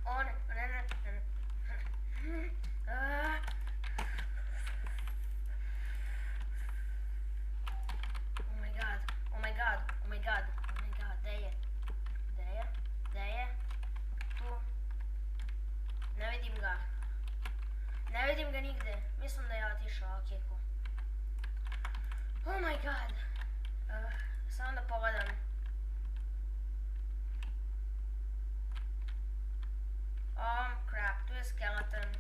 O ne, ne, ne, ne. Oh my god, oh my god, oh my god, oh my god, gde je? Gde je? Gde je? Tu. Ne vidim ga. Ne vidim ga nigde. Mislim da je otišao, okej, cool. Oh my god. Samo da pogledam. Oh crap, tu je skeleton.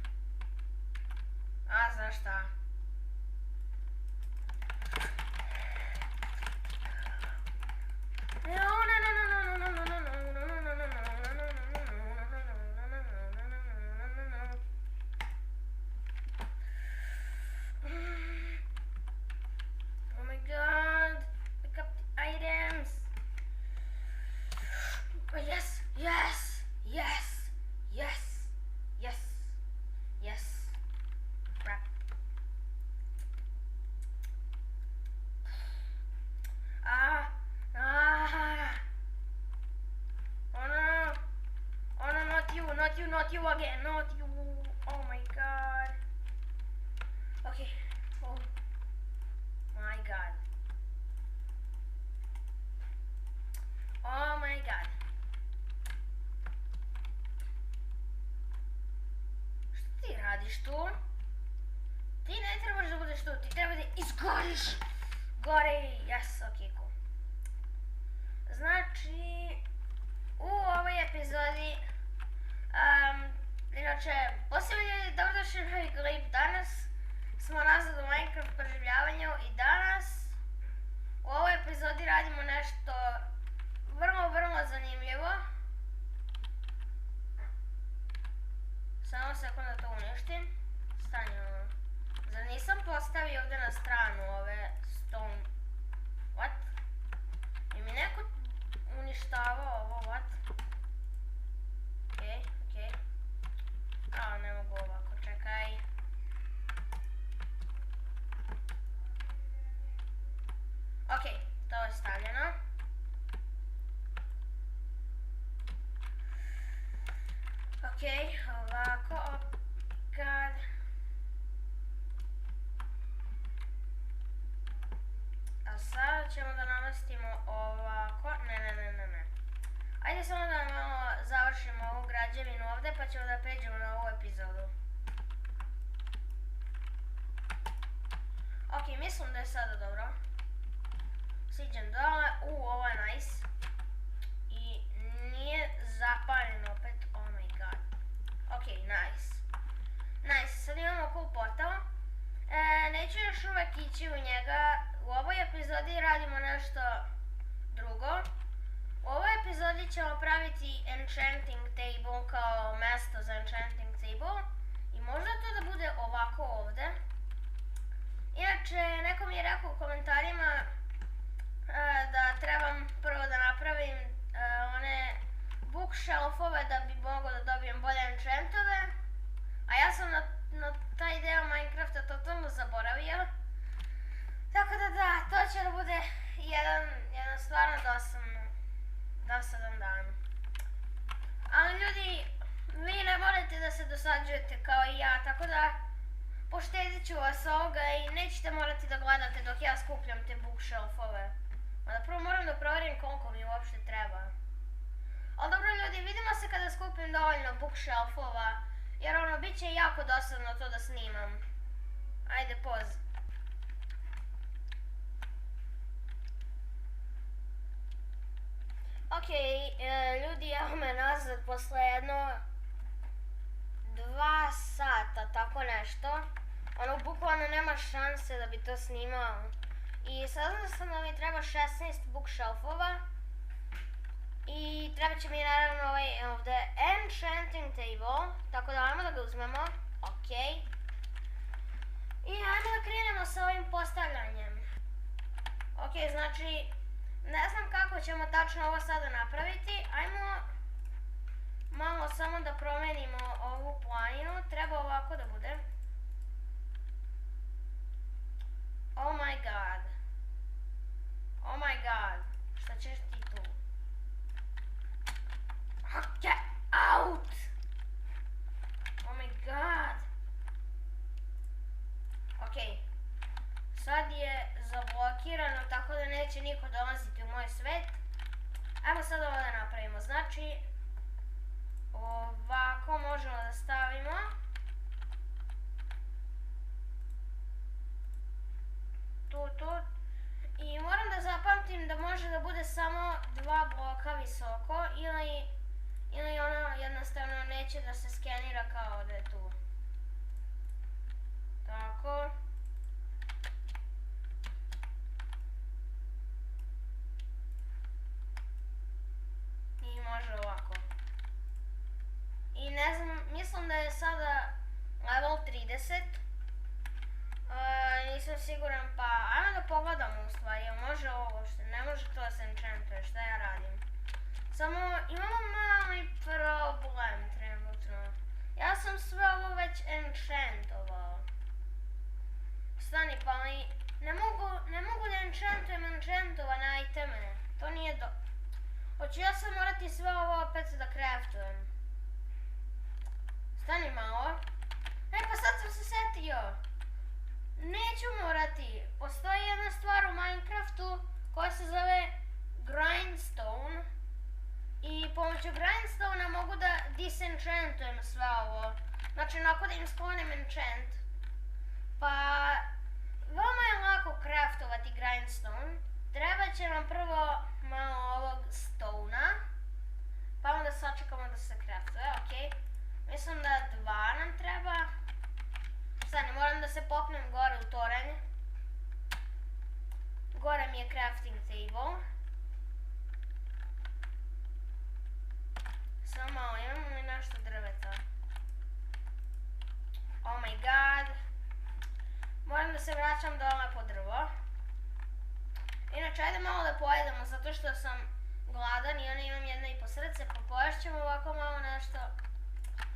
A, znaš šta? Oh my god, pick up the items. Yes, yes, yes, yes, yes, yes. Crap. Ah. Oh no. Oh no, not you again, not you. Oh my god. Okay. Oh my god. Oh my god. Što ti radiš tu? Ti ne trebaš da budeš tu, ti treba da izgoriš. Gori, yes, ok, cool. Znači, u ovoj epizodi, inače, posebno ljudi, dobrodošli u novi klip. Danas smo nazad u Minecraft proživljavanju i danas u ovoj epizodi radimo nešto vrlo zanimljivo. Samo sekund da to uništim. Stani ono. Zar nisam postavio ovdje na stranu ove stone... What? Je mi neko uništavao ovo, what? Okej. A, ne mogu ovako, čekaj. Okej, to je stavljeno. Okej, ovako, god. A sada ćemo da namestimo ovako, ne. Ajde samo da malo završimo ovu građevinu ovdje pa ćemo da pređemo na ovu epizodu. Ok, mislim da je sada dobro. Siđem dole, ovo je nice. I nije zapaljen opet, oh my god. Ok, nice. Sad imamo cool portal. Neću još uvek ići u njega. U ovoj epizodi radimo nešto drugo. U ovoj epizodi ćemo praviti enchanting table kao mesto za enchanting table. I možda to da bude ovako ovde. Inače, neko mi je rekao u komentarima da trebam prvo da napravim one bookshelfove da bi mogao da dobijem bolje enchantove. A ja sam na taj deo Minecrafta totalno zaboravio. Tako da, to će da bude jedan stvarno dosadan dan. Ali ljudi, vi ne morate da se dosađujete kao i ja, tako da poštedit ću vas ovoga i nećete morati da gledate dok ja skupljam te bookshelfove. Mada prvo moram da proverim koliko mi uopšte treba. Ali dobro ljudi, vidimo se kada skupim dovoljno bookshelfova, jer ono, bit će jako dosadno to da snimam. Ajde, poz. Ok, ljudi, evo me nazad posle jedno 2 sata, tako nešto. Ono, bukvalno nema šanse da bi to snimao. I saznala sam da mi treba 16 bookshelfova. I treba će mi naravno ovaj ovdje enchanting table, tako da ajmo da ga uzmemo. Ok. I ajmo da krenemo sa ovim postavljanjem. Ok, znači, ne znam kako ćemo tačno ovo sada napraviti. Ajmo malo samo da promenimo ovu planinu. Treba ovako da bude. Oh my god. Oh my god. Šta ćeš ti tu? Get out! da neće niko dolaziti u moj svet. Ajmo sad ovo da napravimo, znači ovako možemo da stavimo. Tu. I moram da zapamtim da može da bude samo 2 bloka visoko ili ono jednostavno neće da se skenira kao da je tu. Tako. I može ovako. I ne znam, mislim da je sada level 30. Nisam siguran, pa ajmo da pogledamo u stvari, jel može ovo uopšte, ne može to da se enchantuje, šta ja radim? Samo imamo mali problem trenutno. Ja sam sve ovo već enchantovao. Stani, pa ali ne mogu da enchantujem enchantovane iteme, to nije do... Hoću ja sad morati sve ovo opet da craftujem. Stani malo. Pa sad sam se setio. Neću morati. Postoji jedna stvar u Minecraftu koja se zove grindstone. I pomoću grindstone mogu da disenchantujem sve ovo. Znači, nakon da im sklonim enchant. Pa, veoma je lako craftovati grindstone. Treba će nam prvo malo ovog stona. Pa onda sačekamo da se craftuje, okej. Mislim da 2 nam treba. Sad ne moram da se popnem gore u toranj. Gore mi je crafting table. Samo malo, imamo li nešto drveta? Oh my god. Moram da se vraćam dole po drvo. Inače, ajde malo da pojedemo, zato što sam gladan i onda imam 1,5 srce, pa poješćemo ovako malo nešto.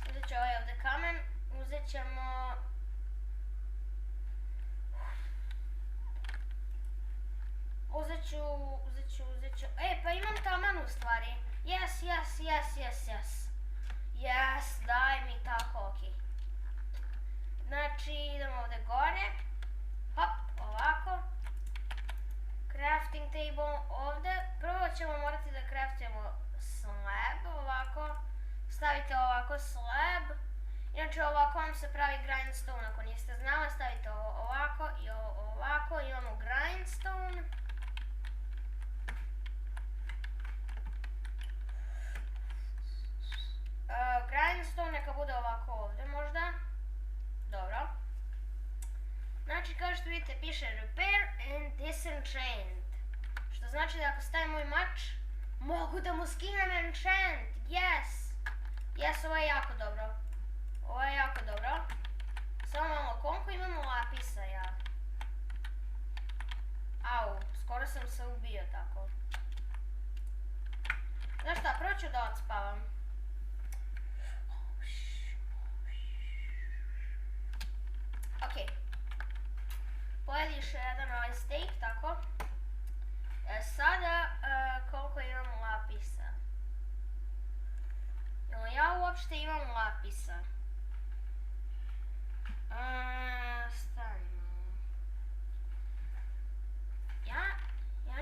Uzet ću ovaj ovde kamen, uzet ćemo... Uzet ću... Pa imam taman u stvari. Yes, daj mi tako, okej. Znači, idemo ovde gore. Hop, ovako. Crafting table ovde. Prvo ćemo morati da craftujemo slab, ovako. Stavite ovako slab. Inače, ovako vam se pravi grindstone, ako niste znali. Stavite ovo ovako i ovo ovako. Imamo grindstone. Grindstone neka bude ovako ovde možda. Dobro. Znači, kao što vidite, piše repair and disenchant. Što znači da ako stavim moj mač, mogu da mu skinem enchant. Yes, ovo je jako dobro. Samo malo, koliko imamo lapisa ja? Au, skoro sam se ubio tako. Znaš šta, prvo ću da odspavam. Okej. Pojediš jedan ovaj steak, tako. Sada, koliko imam lapisa? Jel ja uopšte imam lapisa? Stani. Ja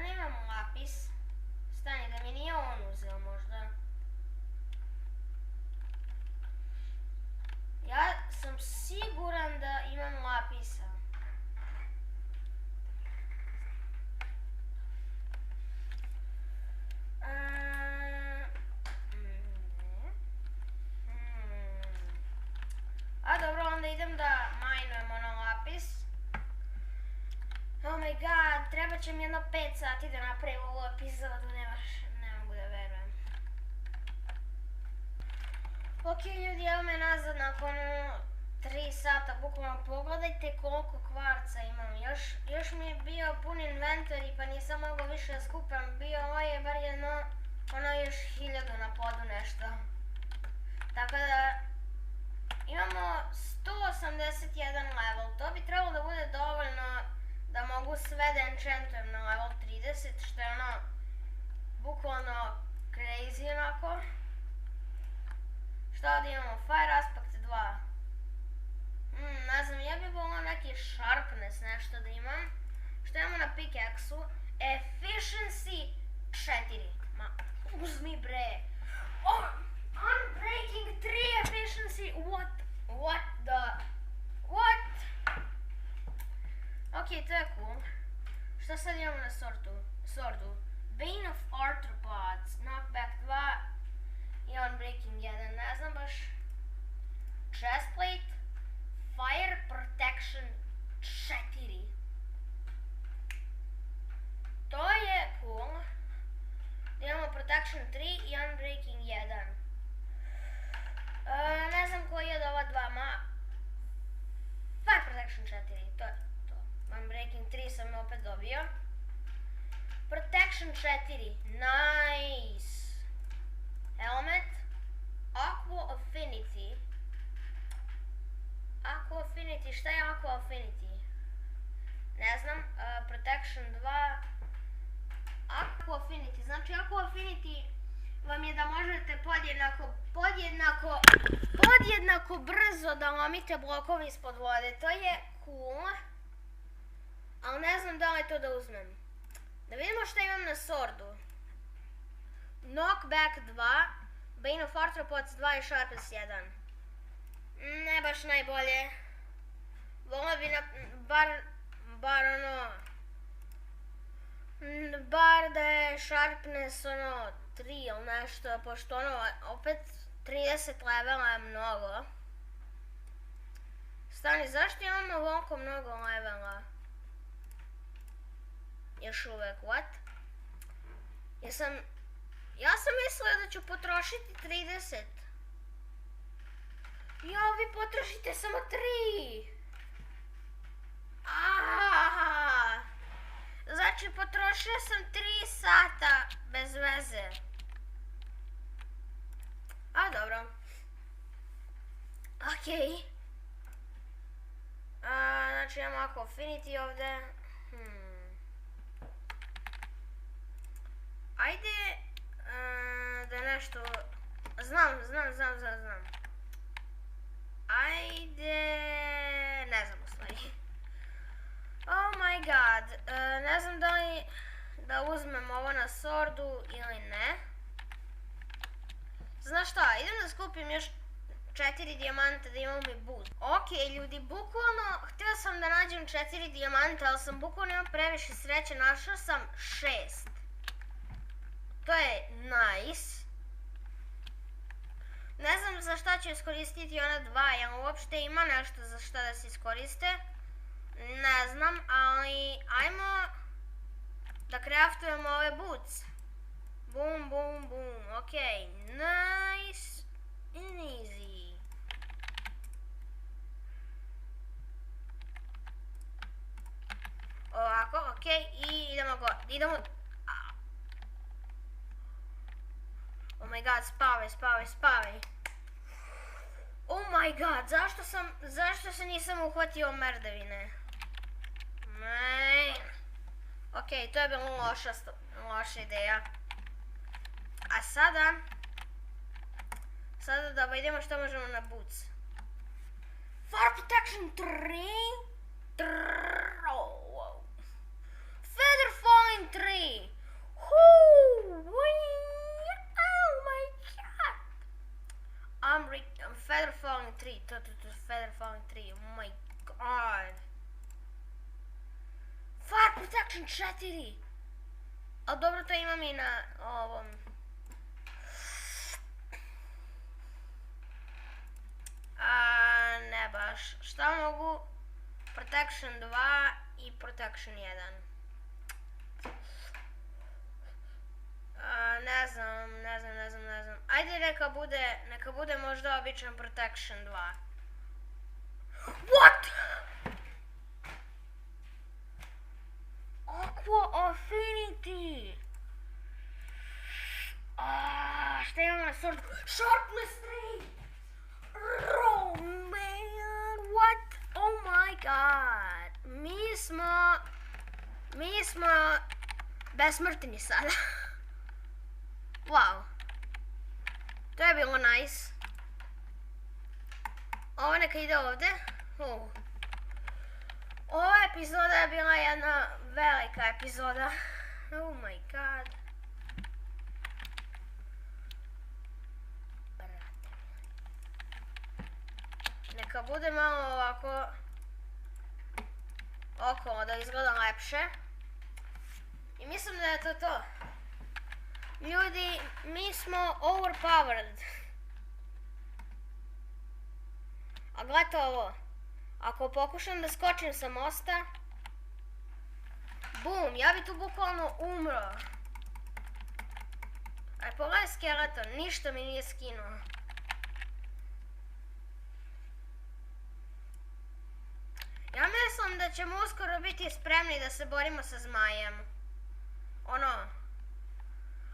nemam lapis. Stani, da mi nije on uzeo možda. Ja sam siguran da imam lapisa. A dobro, onda idem da majnujem ono lapis. Oh my god, treba će mi jedno 5 sati da napravim ovu epizodu, ne mogu da verujem. Ok ljudi, evo me nazad nakon 3 sata, bukvalno pogledajte koliko kvarca imam. Još mi je bio pun inventory pa nisam mogao više da skupam. Ovo je bar jedno, još 1000 na podu nešto. Tako da imamo 181 level, to bi trebalo da bude dovoljno da mogu sve da enchantujem na level 30, što je bukvalno crazy onako. Šta ovdje imamo? Fire aspect 2. Ne znam, ja bih volao neki sharpness nešto da imam. Što imamo na pickaxe-u? Efficiency 4. Ma, uzmi bre. Unbreaking 3 efficiency. What the... What? Ok, to je cool. Šta sad imamo na sordu? Bane of Arthropods, Knockback 2 i Unbreaking 1, ne znam baš. Chestplate, Fire Protection 4. To je cool. Imamo Protection 3 i Unbreaking 1. Ne znam koji je od ova dva, Fire Protection 4, to je to. Unbreaking 3 sam opet dobio. Protection 4, nice. Helmet, Aqua Affinity. Aqua Affinity, šta je Aqua Affinity? Ne znam, Protection 2. Aqua Affinity, znači Aqua Affinity vam je da možete podjednako brzo da lomite blokove ispod vode. To je cool, ali ne znam da li to da uzmem. Da vidimo šta imam na sordu. Knockback 2, Bane of Arthropods 2 i Sharpness 1. Ne baš najbolje. Volio bi bar ono... Bar da je Sharpness ono 3 ili nešto, pošto ono opet 30 levela je mnogo. Stani, zašto imamo ovoliko mnogo levela? Još uvek, what? Ja sam mislila da ću potrošiti 30. Jo, vi potrošite samo 3. Znači, potrošila sam 3 sata bez veze. Dobro. Okej. Znači, imamo Aqua Affinity ovde. Ajde da nešto... Znam. Ajde... Ne znam u stvari. Oh my god. Ne znam da li da uzmem ovo na sordu ili ne. Znaš šta, idem da skupim još 4 dijamanta da imam i boost. Ok, ljudi, bukvalno htio sam da nađem 4 dijamanta, ali sam bukvalno imao previše sreće, našao sam 6. To je nice. Ne znam za šta ću iskoristiti ona 2, jel uopšte ima nešto za šta da se iskoriste? Ne znam, ali ajmo da craftujemo ove boots. Boom, ok, nice and easy. Ovako, ok, i idemo. Oh my god, spavaj. Oh my god, zašto se nisam uhvatio merdevine? Ok, to je bilo loša ideja. A sada da vidimo što možemo na boots. Fire Protection 3. Feather Falling 3. Feather Falling 3, Feather Falling 3, oh my god. Fire Protection 4. A dobro, to imam i na ovom. Ne baš. Šta mogu? Protection 2 i Protection 1. Ne znam. Ajde, neka bude možda običan Protection 2. What? Aqua Affinity. Šta imamo na sordu? Sharpness 3. Oh man, what? Oh my god. Mi smo besmrtni sada. Wow. To je bilo nice. Ovo neka ide ovde. Ova epizoda je bila jedna velika epizoda. Oh my god. Neka bude malo ovako okolo da izgleda lepše. I mislim da je to to. Ljudi, mi smo overpowered. A gledajte ovo. Ako pokušam da skočim sa mosta, bum, ja bi tu bukvalno umro. Aj, pogledaj skeleton, ništa mi nije skinuo. Ja mislim da ćemo uskoro biti spremni da se borimo sa zmajem.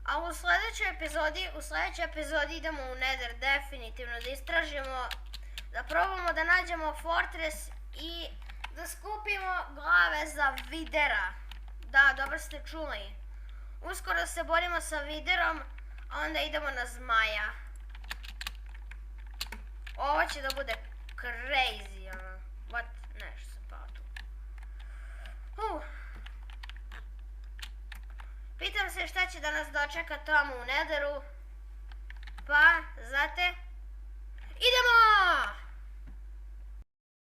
A u sljedećoj epizodi idemo u Nether, definitivno, da istražimo, da probamo da nađemo fortress i da skupimo glave za videra. Da, dobro ste čuli. Uskoro se borimo sa viderom, a onda idemo na zmaja. Ovo će da bude crazy, What? Nešto se pao tu. Pitam se šta će da nas dočeka tamo u Netheru. Pa, znate, idemo!